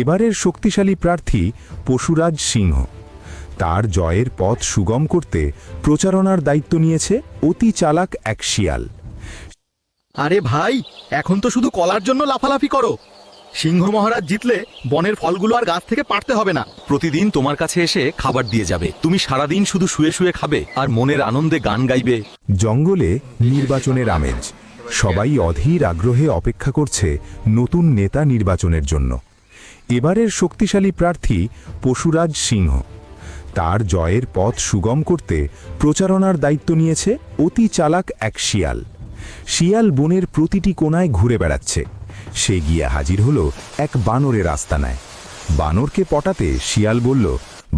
এবারের শক্তিশালী প্রার্থী পশুরাজ সিংহ। তার জয়ের পথ সুগম করতে প্রচারণার দায়িত্ব নিয়েছে অতি চালাক এক শিয়াল। আরে ভাই, এখন তো শুধু কলার জন্য লাফালাফি করো। সিংহ মহারাজ জিতলে বনের ফলগুলো আর গাছ থেকে পাড়তে হবে না। প্রতিদিন তোমার কাছে এসে খাবার দিয়ে যাবে। তুমি সারাদিন শুধু শুয়ে শুয়ে খাবে আর মনের আনন্দে গান গাইবে। জঙ্গলে নির্বাচনের আমেজ। সবাই অধীর আগ্রহে অপেক্ষা করছে নতুন নেতা নির্বাচনের জন্য। এবারের শক্তিশালী প্রার্থী পশুরাজ সিংহ। তার জয়ের পথ সুগম করতে প্রচারণার দায়িত্ব নিয়েছে অতি চালাক এক শিয়াল। শিয়াল বনের প্রতিটি কোণায় ঘুরে বেড়াচ্ছে। সে গিয়ে হাজির হলো এক বানরের আস্তানায়। বানরকে পটাতে শিয়াল বলল,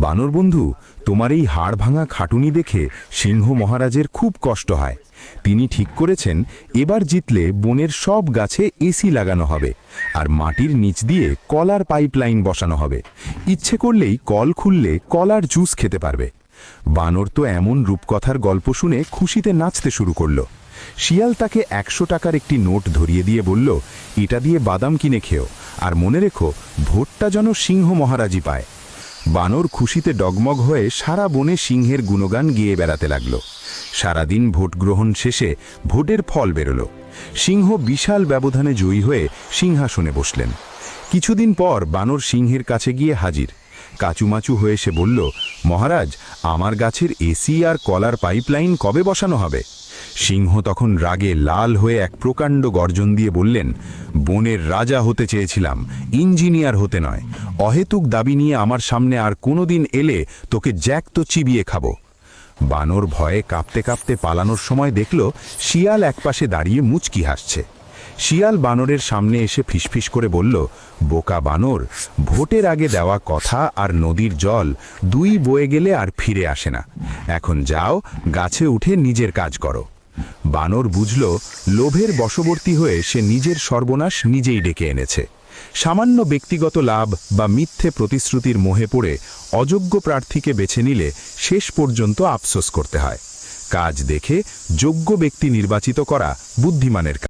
বানর বন্ধু, তোমার এই হাড় ভাঙা খাটুনি দেখে সিংহ মহারাজের খুব কষ্ট হয়। তিনি ঠিক করেছেন এবার জিতলে বনের সব গাছে এসি লাগানো হবে আর মাটির নিচ দিয়ে কলার পাইপলাইন বসানো হবে। ইচ্ছে করলেই কল খুললে কলার জুস খেতে পারবে। বানর তো এমন রূপকথার গল্প শুনে খুশিতে নাচতে শুরু করল। শিয়াল তাকে 100 টাকার একটি নোট ধরিয়ে দিয়ে বলল, এটা দিয়ে বাদাম কিনে খেও, আর মনে রেখো ভোটটা যেন সিংহ মহারাজই পায়। বানর খুশিতে ডগমগ হয়ে সারা বনে সিংহের গুণগান গেয়ে বেড়াতে লাগল। সারাদিন ভোট গ্রহণ শেষে ভোটের ফল বেরোল। সিংহ বিশাল ব্যবধানে জয়ী হয়ে সিংহাসনে বসলেন। কিছুদিন পর বানর সিংহের কাছে গিয়ে হাজির। কাচুমাচু হয়ে সে বলল, মহারাজ, আমার গাছের এসি আর কলার পাইপলাইন কবে বসানো হবে? সিংহ তখন রাগে লাল হয়ে এক প্রকাণ্ড গর্জন দিয়ে বললেন, বনের রাজা হতে চেয়েছিলাম, ইঞ্জিনিয়ার হতে নয়। অহেতুক দাবি নিয়ে আমার সামনে আর কোনোদিন এলে তোকে জ্যাক্ত চিবিয়ে খাবো। বানর ভয়ে কাঁপতে কাঁপতে পালানোর সময় দেখল শিয়াল একপাশে দাঁড়িয়ে মুচকি হাসছে। শিয়াল বানরের সামনে এসে ফিসফিস করে বলল, বোকা বানর, ভোটের আগে দেওয়া কথা আর নদীর জল দুই বয়ে গেলে আর ফিরে আসে না। এখন যাও, গাছে উঠে নিজের কাজ করো। বানর বুঝল লোভের বশবর্তী হয়ে সে নিজের সর্বনাশ নিজেই ডেকে এনেছে। সামান্য ব্যক্তিগত লাভ বা মিথ্যে প্রতিশ্রুতির মোহে পড়ে অযোগ্য প্রার্থীকে বেছে নিলে শেষ পর্যন্ত আফসোস করতে হয়। কাজ দেখে যোগ্য ব্যক্তি নির্বাচিত করা বুদ্ধিমানের কাজ।